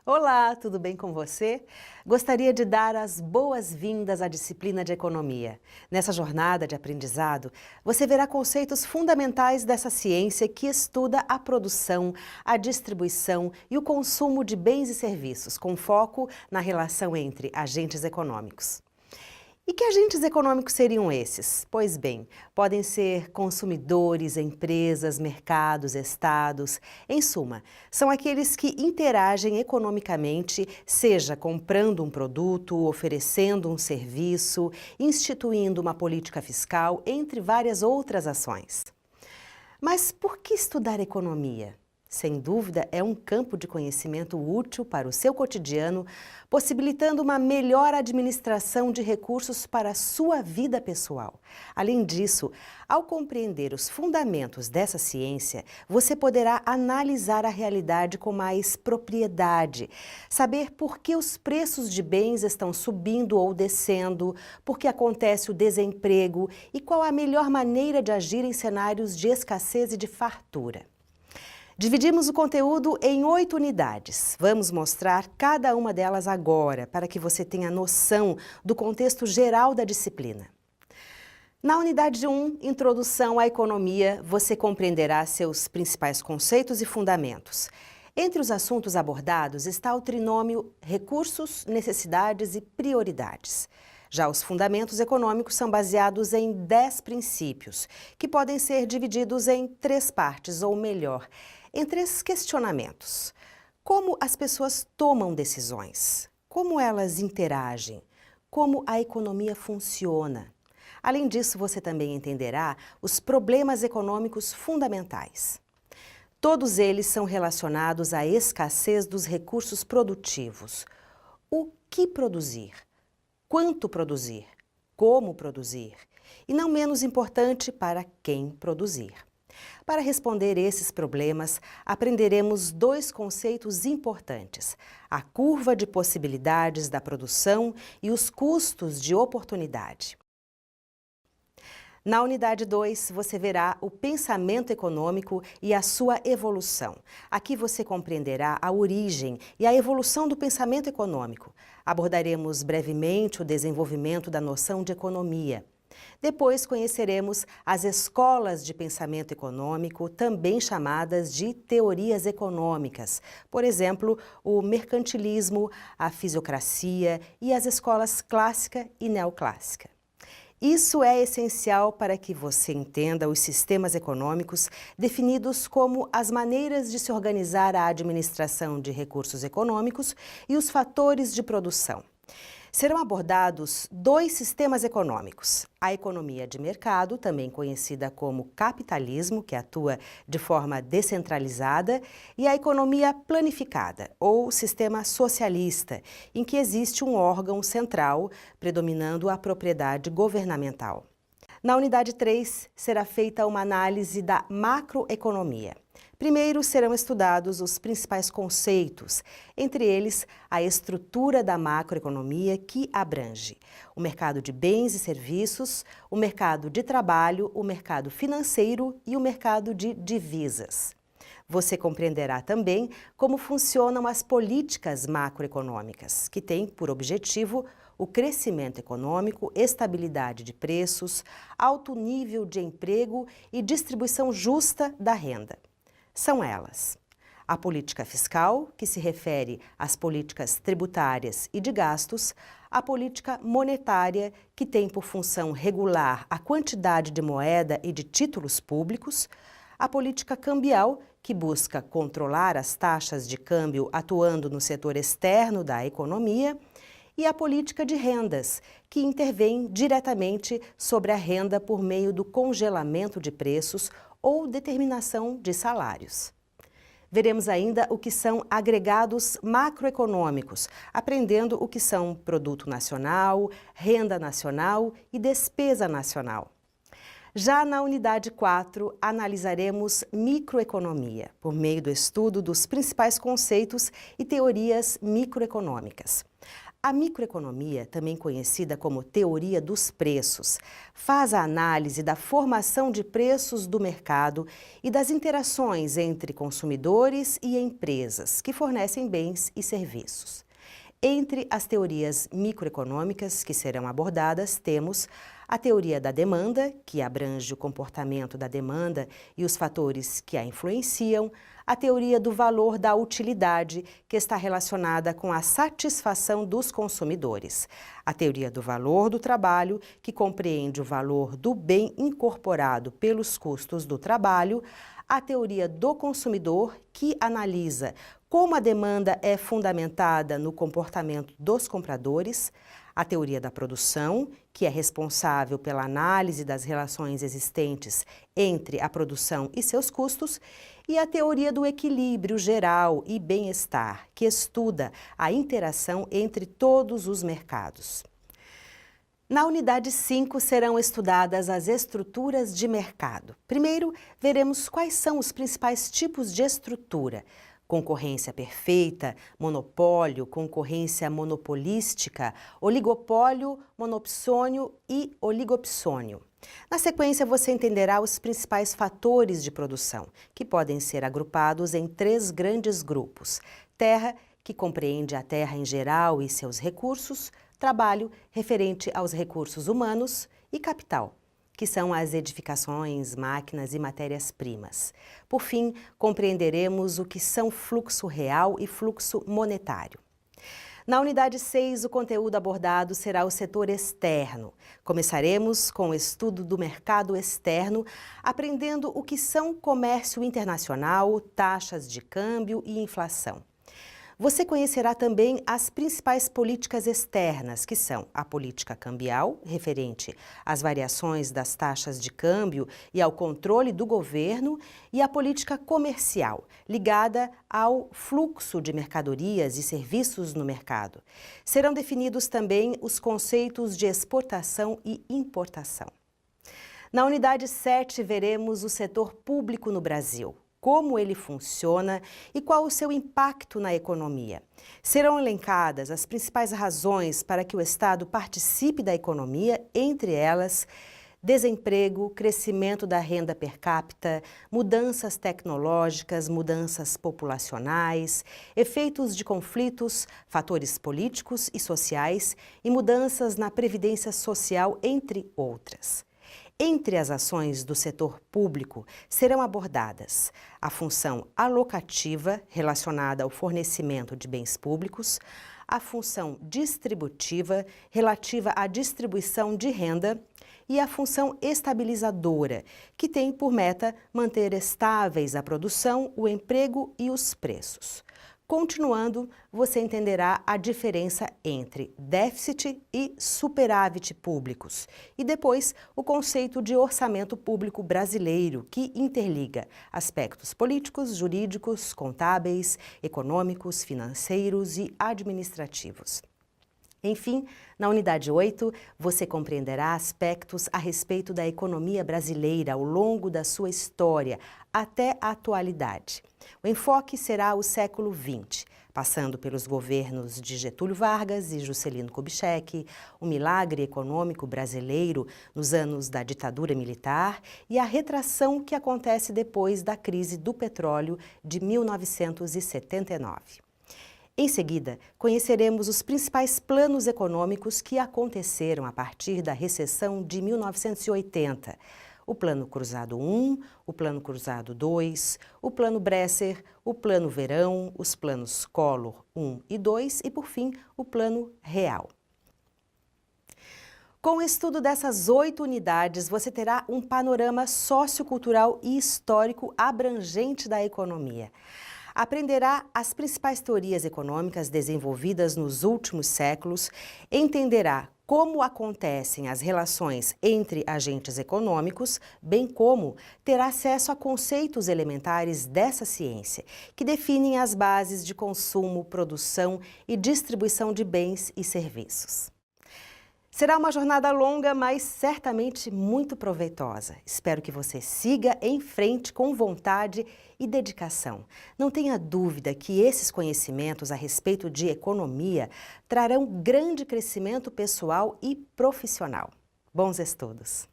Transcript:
Olá, tudo bem com você? Gostaria de dar as boas-vindas à disciplina de economia. Nessa jornada de aprendizado, você verá conceitos fundamentais dessa ciência que estuda a produção, a distribuição e o consumo de bens e serviços, com foco na relação entre agentes econômicos. E que agentes econômicos seriam esses? Pois bem, podem ser consumidores, empresas, mercados, estados. Em suma, são aqueles que interagem economicamente, seja comprando um produto, oferecendo um serviço, instituindo uma política fiscal, entre várias outras ações. Mas por que estudar economia? Sem dúvida, é um campo de conhecimento útil para o seu cotidiano, possibilitando uma melhor administração de recursos para a sua vida pessoal. Além disso, ao compreender os fundamentos dessa ciência, você poderá analisar a realidade com mais propriedade, saber por que os preços de bens estão subindo ou descendo, por que acontece o desemprego e qual a melhor maneira de agir em cenários de escassez e de fartura. Dividimos o conteúdo em 8 unidades. Vamos mostrar cada uma delas agora, para que você tenha noção do contexto geral da disciplina. Na unidade 1, Introdução à Economia, você compreenderá seus principais conceitos e fundamentos. Entre os assuntos abordados está o trinômio recursos, necessidades e prioridades. Já os fundamentos econômicos são baseados em 10 princípios, que podem ser divididos em 3 partes, ou melhor, em 3 questionamentos. Como as pessoas tomam decisões? Como elas interagem? Como a economia funciona? Além disso, você também entenderá os problemas econômicos fundamentais. Todos eles são relacionados à escassez dos recursos produtivos. O que produzir? Quanto produzir? Como produzir? E não menos importante, para quem produzir. Para responder esses problemas, aprenderemos 2 conceitos importantes: a curva de possibilidades da produção e os custos de oportunidade. Na unidade 2, você verá o pensamento econômico e a sua evolução. Aqui você compreenderá a origem e a evolução do pensamento econômico. Abordaremos brevemente o desenvolvimento da noção de economia. Depois conheceremos as escolas de pensamento econômico, também chamadas de teorias econômicas. Por exemplo, o mercantilismo, a fisiocracia e as escolas clássica e neoclássica. Isso é essencial para que você entenda os sistemas econômicos, definidos como as maneiras de se organizar a administração de recursos econômicos e os fatores de produção. Serão abordados 2 sistemas econômicos: a economia de mercado, também conhecida como capitalismo, que atua de forma descentralizada, e a economia planificada, ou sistema socialista, em que existe um órgão central predominando a propriedade governamental. Na unidade 3, será feita uma análise da macroeconomia. Primeiro serão estudados os principais conceitos, entre eles a estrutura da macroeconomia, que abrange o mercado de bens e serviços, o mercado de trabalho, o mercado financeiro e o mercado de divisas. Você compreenderá também como funcionam as políticas macroeconômicas, que têm por objetivo o crescimento econômico, estabilidade de preços, alto nível de emprego e distribuição justa da renda. São elas: a política fiscal, que se refere às políticas tributárias e de gastos, a política monetária, que tem por função regular a quantidade de moeda e de títulos públicos, a política cambial, que busca controlar as taxas de câmbio atuando no setor externo da economia, e a política de rendas, que intervém diretamente sobre a renda por meio do congelamento de preços ou determinação de salários. Veremos ainda o que são agregados macroeconômicos, aprendendo o que são produto nacional, renda nacional e despesa nacional. Já na unidade 4, analisaremos microeconomia, por meio do estudo dos principais conceitos e teorias microeconômicas. A microeconomia, também conhecida como teoria dos preços, faz a análise da formação de preços do mercado e das interações entre consumidores e empresas que fornecem bens e serviços. Entre as teorias microeconômicas que serão abordadas, temos a teoria da demanda, que abrange o comportamento da demanda e os fatores que a influenciam, a teoria do valor da utilidade, que está relacionada com a satisfação dos consumidores, a teoria do valor do trabalho, que compreende o valor do bem incorporado pelos custos do trabalho, a teoria do consumidor, que analisa como a demanda é fundamentada no comportamento dos compradores, a teoria da produção, que é responsável pela análise das relações existentes entre a produção e seus custos, e a teoria do equilíbrio geral e bem-estar, que estuda a interação entre todos os mercados. Na unidade 5 serão estudadas as estruturas de mercado. Primeiro, veremos quais são os principais tipos de estrutura: concorrência perfeita, monopólio, concorrência monopolística, oligopólio, monopsônio e oligopsônio. Na sequência, você entenderá os principais fatores de produção, que podem ser agrupados em 3 grandes grupos: terra, que compreende a terra em geral e seus recursos; trabalho, referente aos recursos humanos; e capital, que são as edificações, máquinas e matérias-primas. Por fim, compreenderemos o que são fluxo real e fluxo monetário. Na unidade 6, o conteúdo abordado será o setor externo. Começaremos com o estudo do mercado externo, aprendendo o que são comércio internacional, taxas de câmbio e inflação. Você conhecerá também as principais políticas externas, que são a política cambial, referente às variações das taxas de câmbio e ao controle do governo, e a política comercial, ligada ao fluxo de mercadorias e serviços no mercado. Serão definidos também os conceitos de exportação e importação. Na unidade 7, veremos o setor público no Brasil, como ele funciona e qual o seu impacto na economia. Serão elencadas as principais razões para que o Estado participe da economia, entre elas desemprego, crescimento da renda per capita, mudanças tecnológicas, mudanças populacionais, efeitos de conflitos, fatores políticos e sociais e mudanças na previdência social, entre outras. Entre as ações do setor público serão abordadas a função alocativa, relacionada ao fornecimento de bens públicos, a função distributiva, relativa à distribuição de renda, e a função estabilizadora, que tem por meta manter estáveis a produção, o emprego e os preços. Continuando, você entenderá a diferença entre déficit e superávit públicos e depois o conceito de orçamento público brasileiro, que interliga aspectos políticos, jurídicos, contábeis, econômicos, financeiros e administrativos. Enfim, na unidade 8, você compreenderá aspectos a respeito da economia brasileira ao longo da sua história até a atualidade. O enfoque será o século XX, passando pelos governos de Getúlio Vargas e Juscelino Kubitschek, o milagre econômico brasileiro nos anos da ditadura militar e a retração que acontece depois da crise do petróleo de 1979. Em seguida, conheceremos os principais planos econômicos que aconteceram a partir da recessão de 1980. O Plano Cruzado I, o Plano Cruzado II, o Plano Bresser, o Plano Verão, os planos Collor I e II e, por fim, o Plano Real. Com o estudo dessas 8 unidades, você terá um panorama sociocultural e histórico abrangente da economia. Aprenderá as principais teorias econômicas desenvolvidas nos últimos séculos, entenderá como acontecem as relações entre agentes econômicos, bem como terá acesso a conceitos elementares dessa ciência, que definem as bases de consumo, produção e distribuição de bens e serviços. Será uma jornada longa, mas certamente muito proveitosa. Espero que você siga em frente com vontade e dedicação. Não tenha dúvida que esses conhecimentos a respeito de economia trarão grande crescimento pessoal e profissional. Bons estudos!